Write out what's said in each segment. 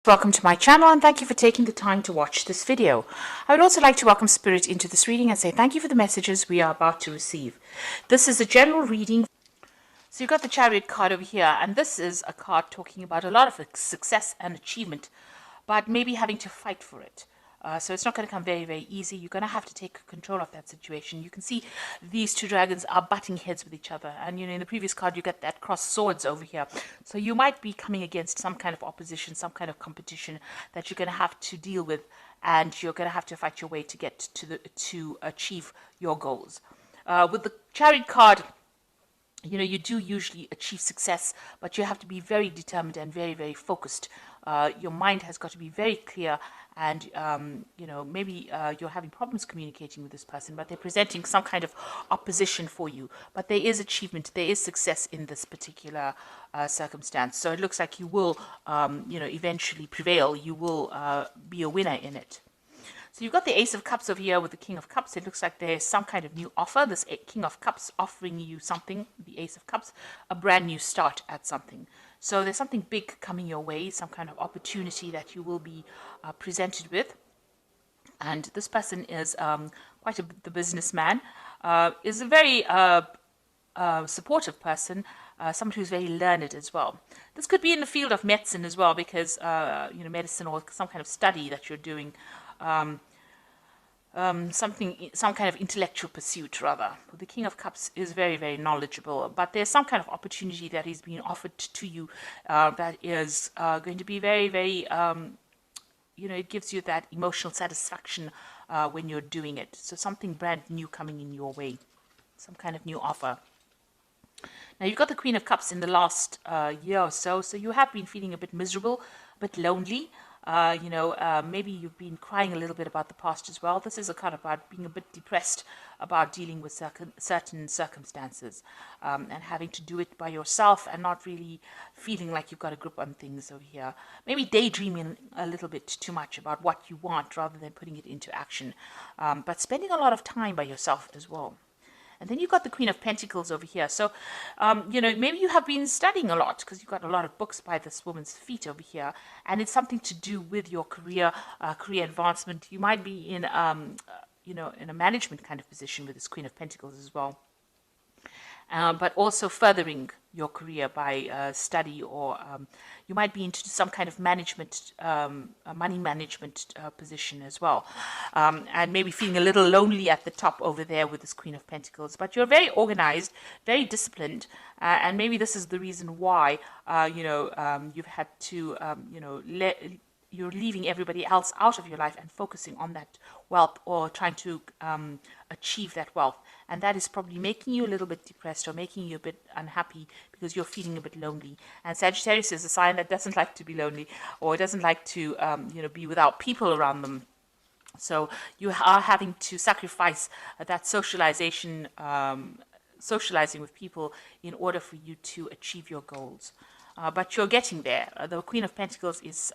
Welcome to my channel and thank you for taking the time to watch this video. I would also like to welcome Spirit into this reading and say thank you for the messages we are about to receive. This is a general reading. So you've got the Chariot card over here, and this is a card talking about a lot of success and achievement, but maybe having to fight for it. So it's not going to come very, very easy. You're going to have to take control of that situation. You can see these two dragons are butting heads with each other. And, in the previous card, you get that crossed swords over here. So you might be coming against some kind of opposition, some kind of competition that you're going to have to deal with. And you're going to have to fight your way to get to achieve your goals. With the Chariot card, you do usually achieve success, but you have to be very determined and very, very focused. Your mind has got to be very clear, and maybe you're having problems communicating with this person, but they're presenting some kind of opposition for you. But there is achievement, there is success in this particular circumstance. So it looks like you will, eventually prevail. You will be a winner in it. So you've got the Ace of Cups over here with the King of Cups. It looks like there's some kind of new offer. This King of Cups offering you something, the Ace of Cups, a brand new start at something. So there's something big coming your way, some kind of opportunity that you will be presented with. And this person is quite the businessman, is a very supportive person, somebody who's very learned as well. This could be in the field of medicine as well, because, medicine or some kind of study that you're doing. Some kind of intellectual pursuit, rather. The King of Cups is very, very knowledgeable, but there's some kind of opportunity that is being offered to you that is going to be very, very, it gives you that emotional satisfaction when you're doing it. So something brand new coming in your way, some kind of new offer. Now, you've got the Queen of Cups in the last year or so, so you have been feeling a bit miserable, a bit lonely. Maybe you've been crying a little bit about the past as well. This is a card about being a bit depressed about dealing with certain circumstances and having to do it by yourself and not really feeling like you've got a grip on things over here. Maybe daydreaming a little bit too much about what you want rather than putting it into action, but spending a lot of time by yourself as well. And then you've got the Queen of Pentacles over here. So, maybe you have been studying a lot because you've got a lot of books by this woman's feet over here. And it's something to do with your career advancement. You might be in, in a management kind of position with this Queen of Pentacles as well. But also furthering your career by study, or you might be into some kind of management, money management position as well. And maybe feeling a little lonely at the top over there with this Queen of Pentacles. But you're very organized, very disciplined, and maybe this is the reason why, you've had to, you're leaving everybody else out of your life and focusing on that wealth, or trying to achieve that wealth. And that is probably making you a little bit depressed or making you a bit unhappy because you're feeling a bit lonely. And Sagittarius is a sign that doesn't like to be lonely, or doesn't like to, be without people around them. So you are having to sacrifice that socialization, socializing with people in order for you to achieve your goals. But you're getting there. The Queen of Pentacles is,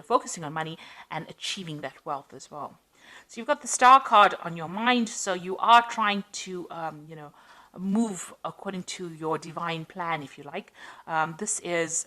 focusing on money and achieving that wealth as well. So you've got the Star card on your mind. So you are trying to, move according to your divine plan, if you like. This is,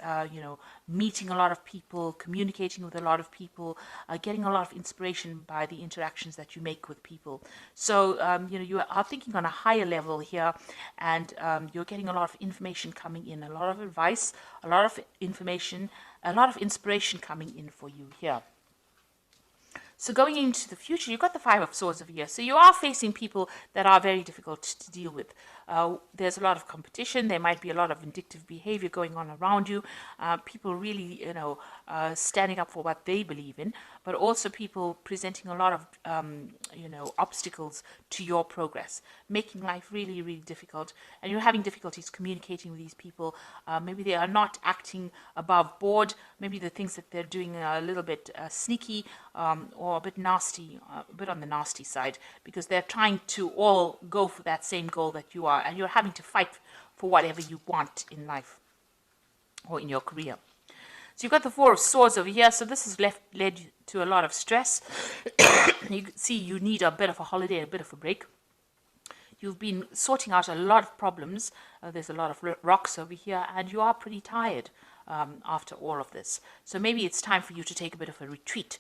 meeting a lot of people, communicating with a lot of people, getting a lot of inspiration by the interactions that you make with people. So, you are thinking on a higher level here, and you're getting a lot of information coming in, a lot of advice, a lot of information, a lot of inspiration coming in for you here. So going into the future, you've got the Five of Swords over here. So you are facing people that are very difficult to deal with. There's a lot of competition. There might be a lot of vindictive behavior going on around you. People really, standing up for what they believe in, but also people presenting a lot of, obstacles to your progress, making life really, really difficult. And you're having difficulties communicating with these people. Maybe they are not acting above board. Maybe the things that they're doing are a little bit sneaky, or a bit nasty, a bit on the nasty side, because they're trying to all go for that same goal that you are, and you're having to fight for whatever you want in life or in your career. So you've got the Four of Swords over here. So this has led to a lot of stress. You can see you need a bit of a holiday, a bit of a break. You've been sorting out a lot of problems. There's a lot of rocks over here, and you are pretty tired. after all of this. So maybe it's time for you to take a bit of a retreat,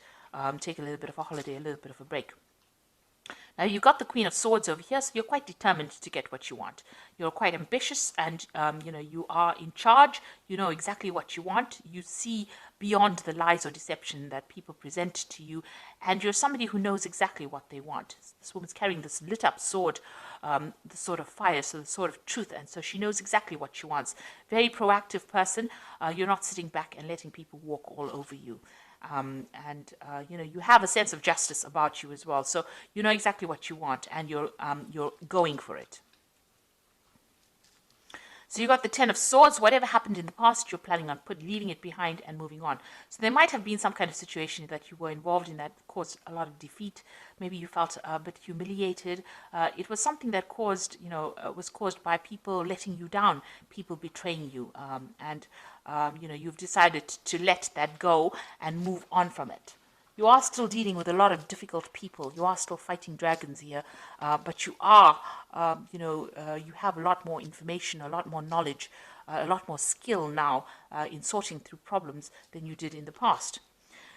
take a little bit of a holiday, a little bit of a break. Now, you've got the Queen of Swords over here, so you're quite determined to get what you want. You're quite ambitious, and, you are in charge. You know exactly what you want. You see beyond the lies or deception that people present to you, and you're somebody who knows exactly what they want. This woman's carrying this lit-up sword, the sword of fire, so the sword of truth, and so she knows exactly what she wants. Very proactive person. You're not sitting back and letting people walk all over you. You have a sense of justice about you as well. So you know exactly what you want, and you're going for it. So you got the Ten of Swords. Whatever happened in the past, you're planning on leaving it behind and moving on. So there might have been some kind of situation that you were involved in that caused a lot of defeat. Maybe you felt a bit humiliated. It was something that was caused by people letting you down, people betraying you, you've decided to let that go and move on from it. You are still dealing with a lot of difficult people. You are still fighting dragons here, but you are, you have a lot more information, a lot more knowledge, a lot more skill now in sorting through problems than you did in the past.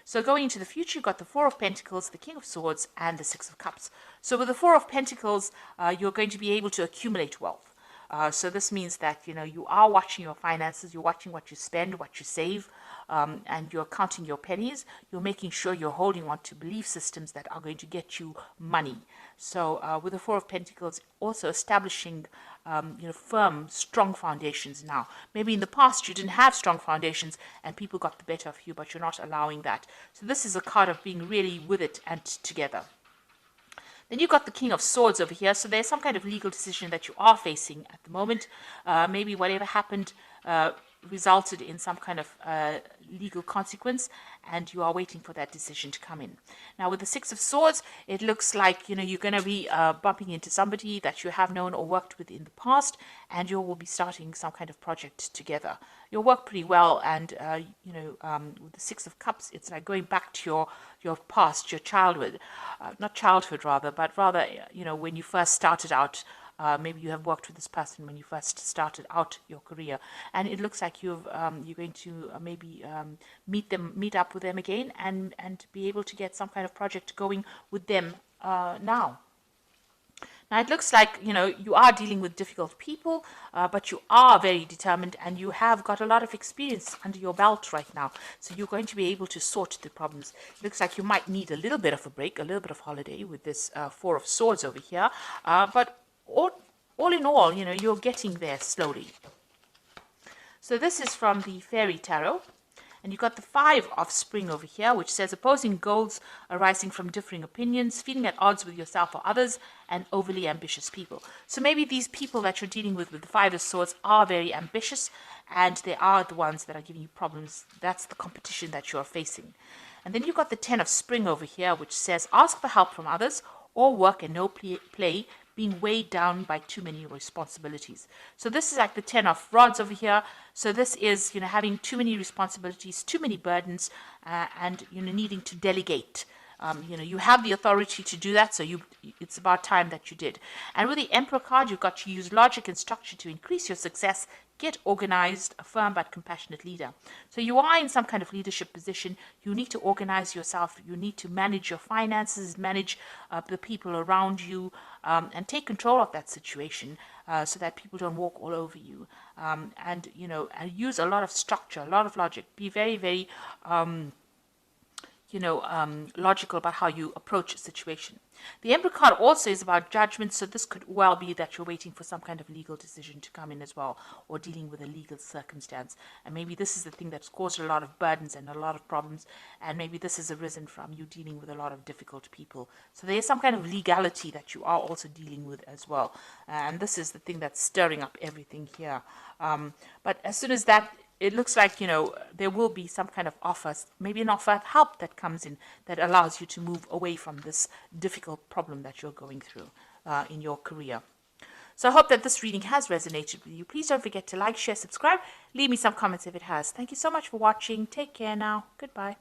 So going into the future, you've got the Four of Pentacles, the King of Swords, and the Six of Cups. So with the Four of Pentacles, you're going to be able to accumulate wealth. So this means that, you are watching your finances, you're watching what you spend, what you save, and you're counting your pennies. You're making sure you're holding on to belief systems that are going to get you money. So with the Four of Pentacles, also establishing, firm, strong foundations now. Maybe in the past you didn't have strong foundations and people got the better of you, but you're not allowing that. So this is a card of being really with it and together. Then you've got the King of Swords over here. So there's some kind of legal decision that you are facing at the moment. Maybe whatever happened resulted in some kind of legal consequence, and you are waiting for that decision to come in. Now, with the Six of Swords, it looks like, you're going to be bumping into somebody that you have known or worked with in the past, and you will be starting some kind of project together. You'll work pretty well, and, with the Six of Cups, it's like going back to your past, your childhood. Not childhood, rather, but rather, when you first started out. Maybe you have worked with this person when you first started out your career, and it looks like you're going to maybe meet up with them again, and be able to get some kind of project going with them now. Now it looks like you are dealing with difficult people, but you are very determined, and you have got a lot of experience under your belt right now. So you're going to be able to sort the problems. It looks like you might need a little bit of a break, a little bit of holiday with this Four of Swords over here, but all in all, you're getting there slowly. So this is from the Fairy Tarot. And you've got the Five of Spring over here, which says opposing goals arising from differing opinions, feeling at odds with yourself or others, and overly ambitious people. So maybe these people that you're dealing with the Five of Swords are very ambitious, and they are the ones that are giving you problems. That's the competition that you're facing. And then you've got the Ten of Spring over here, which says ask for help from others, or work and no play, being weighed down by too many responsibilities. So this is like the Ten of Rods over here. So this is, having too many responsibilities, too many burdens, and, needing to delegate. You have the authority to do that, so it's about time that you did. And with the Emperor card, you've got to use logic and structure to increase your success, get organized, a firm but compassionate leader. So you are in some kind of leadership position. You need to organize yourself. You need to manage your finances, manage the people around you, and take control of that situation so that people don't walk all over you. And use a lot of structure, a lot of logic. Be very, very logical about how you approach a situation. The Emperor card also is about judgment, so this could well be that you're waiting for some kind of legal decision to come in as well, or dealing with a legal circumstance. And maybe this is the thing that's caused a lot of burdens and a lot of problems, and maybe this has arisen from you dealing with a lot of difficult people. So there's some kind of legality that you are also dealing with as well. And this is the thing that's stirring up everything here. But as soon as that, it looks like, there will be some kind of offer, maybe an offer of help that comes in that allows you to move away from this difficult problem that you're going through in your career. So I hope that this reading has resonated with you. Please don't forget to like, share, subscribe. Leave me some comments if it has. Thank you so much for watching. Take care now. Goodbye.